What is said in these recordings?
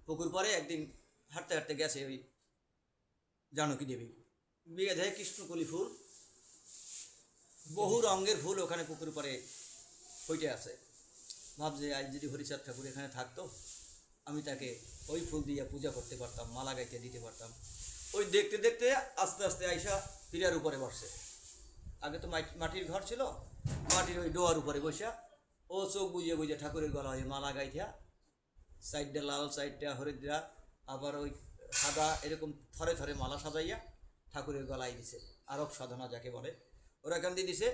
পুকুর পরে একদিন হাঁটতে হাঁটতে গেছে ওই জানকী দেবী, বিয়ে দেয় কৃষ্ণকলি ফুল, বহু রঙের ফুল ওখানে পুকুর পরে ফুটে আছে। ভাবছে আজ যদি হরিচাঁদ ঠাকুর এখানে থাকতো, আমি তাকে ওই ফুল দিয়ে পূজা করতে পারতাম, মালা গাইতে দিতে পারতাম। ওই দেখতে দেখতে আস্তে আস্তে আইসা পীড়ার উপরে বসছে। আগে তো মাটির ঘর ছিল, মাটির ওই ডোয়ার উপরে বসা ও চোখ বুঝিয়ে বুঝিয়ে ঠাকুরের গলায় মালা গাইথা, সাইডটা লাল সাইডটা হরিদ্রা, আবার ওই সাদা, এরকম থরে থরে মালা সাজাইয়া ঠাকুরের গলায় দিছে। আরব সাধনা যাকে বলে, ওরা এখান দিয়ে দিছে।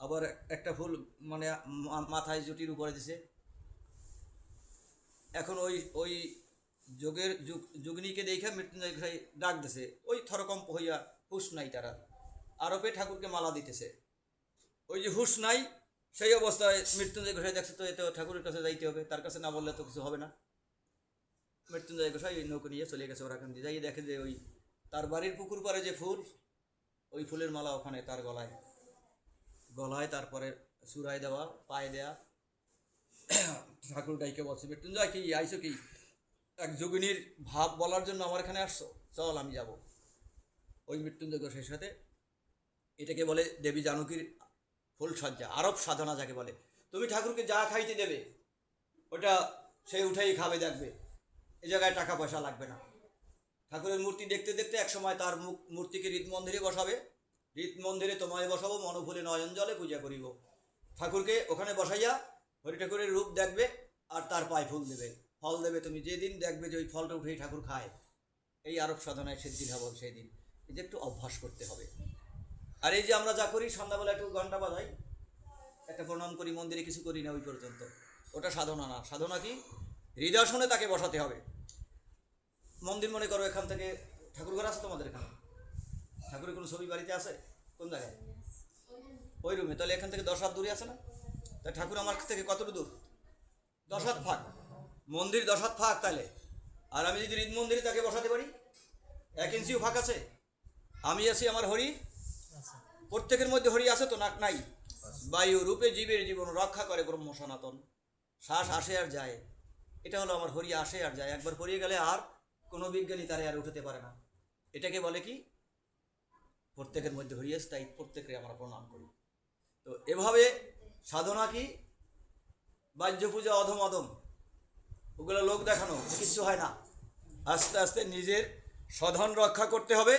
আবার একটা ফুল মানে মাথায় জুটির উপরে দিছে। এখন ওই ওই যোগের যোগিনীকে দেখে মৃত্যুঞ্জয় গোসাই ডাক দিছে, ওই থরকম্প হইয়া হুশ নাই তারা, আরবে ঠাকুরকে মালা দিতেছে। ওই যে হুশ নাই, সেই অবস্থায় মৃত্যুঞ্জয় গোসাই দেখছে তো এতে ঠাকুরের কাছে যাইতে হবে, তার কাছে না বললে তো কিছু হবে না। মৃত্যুঞ্জয় গোসাই ওই নৌকো নিয়ে চলে গেছে ওরা এখান দিয়ে, যাই দেখে যে ওই তার বাড়ির পুকুর পাড়ে যে ফুল, ওই ফুলের মালা ওখানে তার গলায় গলায়, তারপরে চূড়ায় দেওয়া, পায়ে দেয়া। ঠাকুর ডাইকে বলছে, মৃত্যুঞ্জয় কি আইসো কি, এক যোগিনীর ভাব বলার জন্য আমার এখানে আসছো, চল আমি যাব। ওই মৃত্যুঞ্জয় গোসাইয়ের সাথে, এটাকে বলে দেবী জানকীর ফুল সজ্জা, আরব সাধনা যাকে বলে। তুমি ঠাকুরকে যা খাইতে দেবে ওটা সে উঠেই খাবে, দেখবে এ জায়গায় টাকা পয়সা লাগবে না। ঠাকুরের মূর্তি দেখতে দেখতে একসময় তার মূর্তিকে হৃদ মন্দিরে বসাবে, হৃদ মন্দিরে তোমায় বসাবো, মনোফুলে নয়ন জলে পূজা করিব। ঠাকুরকে ওখানে বসাইয়া হরি ঠাকুরের রূপ দেখবে, আর তার পায়ে ফুল দেবে, ফল দেবে। তুমি যেদিন দেখবে যে ওই ফলটা উঠেই ঠাকুর খায়, এই আরব সাধনায় সিদ্ধি লাভ হবে সেই দিন। এই যে একটু অভ্যাস করতে হবে। আর এই যে আমরা যা করি, সন্ধ্যাবেলা একটু ঘন্টা বাজাই, একটা প্রণাম করি, মন্দিরে কিছু করি না ওই পর্যন্ত, ওটা সাধনা না। সাধনা কি, হৃদয়াসনে তাকে বসাতে হবে। মন্দির মনে করো, এখান থেকে ঠাকুরঘর আছে তোমাদের এখানে, ঠাকুরের কোনো ছবি বাড়িতে আছে কোন জায়গায়? ওই রুমে। তাহলে এখান থেকে 10 হাত দূরে আছে না? তা ঠাকুর আমার থেকে কতটুকু দূর? 10 হাত ফাঁক, মন্দির 10 হাত ফাঁক। তাহলে আর আমি যদি হৃদ মন্দিরে তাকে বসাতে পারি, 1 ইঞ্চিও ফাঁক আছে। আমি আছি, আমার হরি, প্রত্যেকের মধ্যে হরি আছে তো না? নাই। বায়ু রূপে জীবের জীবন রক্ষা করে ব্রহ্ম সনাতন। শ্বাস আসে আর যায়, এটা হলো আমার হরি, আসে আর যায়। একবার পড়িয়ে গেলে আর কোনো বিজ্ঞানী তারে আর উঠতে পারে না। এটাকে বলে কি, প্রত্যেকের মধ্যে হরি আছে, তাই প্রত্যেকে আমরা প্রণাম করি। তো এভাবে সাধনা কি, বাহ্য পূজা অধম অধম, ওগুলো লোক দেখানো, কিচ্ছু হয় না। আস্তে আস্তে নিজের স্বধন রক্ষা করতে হবে।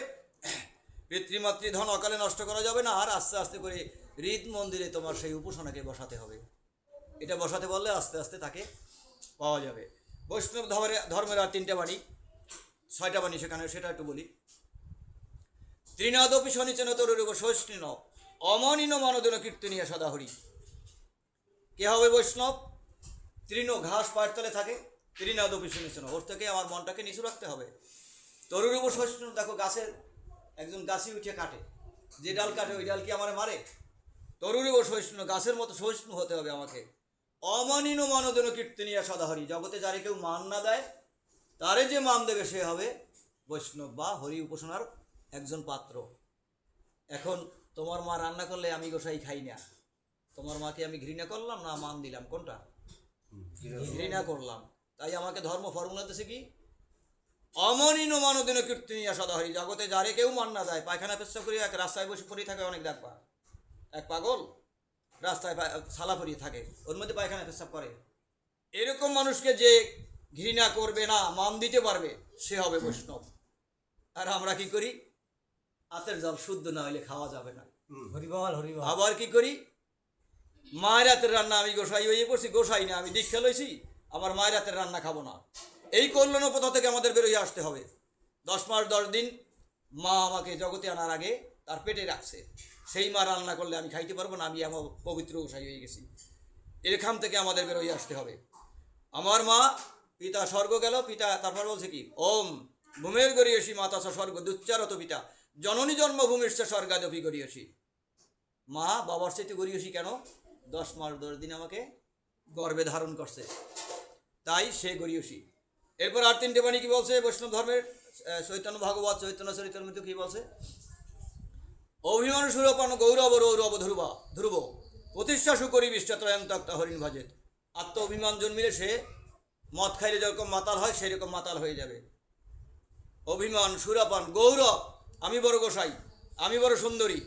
পিতৃমাতৃধন অকালে নষ্ট করা যাবে না। আর আস্তে আস্তে করে হৃদ মন্দিরে তোমার সেই উপাসনাকে বসাতে হবে। এটা বসাতে বললে আস্তে আস্তে তাকে পাওয়া যাবে। বৈষ্ণব ধর্মের আর 3টে বাণী, 6টা বাণী সেখানে, সেটা একটু বলি। ত্রিনাদপি শনিচেন তরুরূপ সৈষ্ণীন অমনিন মানদন কীর্তনিয়া সদাহরি। কে হবে বৈষ্ণব? তৃণ, ঘাস পায়ের তলে থাকে, ত্রিনাদপি শনিচেন, ওর থেকে আমার মনটাকে নিচু রাখতে হবে। তরুরূপ সহিষ্ণু, দেখো গাছের একজন গাছি উঠে কাটে, যে ডাল কাটে ওই ডাল কি আমার মারে? তরুরূপ সহিষ্ণু, গাছের মতো সহিষ্ণু হতে হবে আমাকে। অমানিন মানদন কীর্তনিয়া সদাহরি, জগতে যারে কেউ মান না দেয়, তারে যে মান দেবে সে হবে বৈষ্ণব বা হরি উপাসনার একজন পাত্র। এখন তোমার মা রান্না করলে আমি গোসাই খাই না, তোমার মাকে আমি ঘৃণা করলাম না মান দিলাম? কোনটা? ঘৃণা করলাম। তাই আমাকে ধর্ম ফর্মুলা দিতেছে কি, অমনিন মানদিন কীর্তনিয়া সদাহরি, জগতে যারে কেউ মান না দেয়। পায়খানা পেচ্ছাপ করিয়া এক রাস্তায় বসে পড়ে থাকে, অনেক দেখবা এক পাগল রাস্তায় ছালা পরিয়ে থাকে, ওর মধ্যে পায়খানা পেচ্ছাপ করে। এরকম মানুষকে যে ঘৃণা করবে না, মান দিতে পারবে, সে হবে বৈষ্ণব। আর আমরা কি করি, আতের জল শুদ্ধ না হইলে খাওয়া যাবে না, হরিবল হরিবল। আবার কি করি, মায়ের হাতের রান্না, আমি গোসাই হয়ে পড়ছি, গোসাই না আমি দীক্ষা লইছি, আমার মায়ের হাতের রান্না খাবো না। এই কল্যাণ পথা থেকে আমাদের বেরোয় আসতে হবে। 10 মাস 10 দিন মা আমাকে জগতে আনার আগে তার পেটে রাখছে, সেই মা রান্না করলে আমি খাইতে পারবো না, আমি আমার পবিত্র গোসাই হয়ে গেছি। এখান থেকে আমাদের বেরোয় আসতে হবে। আমার মা, পিতা স্বর্গ গেল, পিতা তারপর বলছে কি, ওম ভূমের গরিয়সী মাতা স্বর্গ দুচ্চারত পিতা জননী জন্মভূমির স্বর্গাদপি গরিয়সী। মা বাবার সাথে গরিয়সী কেন? 10 মাস 10 দিন আমাকে গর্ভে ধারণ করছে, তাই সে গরিয়সী। এরপর আর 3টে বাণী কি বলছে বৈষ্ণব ধর্মের? চৈতন্য ভাগবত চৈতন্য চরিতার মধ্যে কি বলছে? অভিমান সুরপান গৌরব রৌরব ধ্রুব ধ্রুব প্রতিষ্ঠা সুকরি বিষ্টা ত্রয়ং তক্তা হরিণ ভজেত। আত্ম অভিমান জন্মিলে সে মদ খাইলে যেরকম মাতাল হয় সেই রকম মাতাল হয়ে যাবে। অভিমান, সুরাপান, গৌরব, আমি বড় গোসাই, আমি বড় সুন্দরী,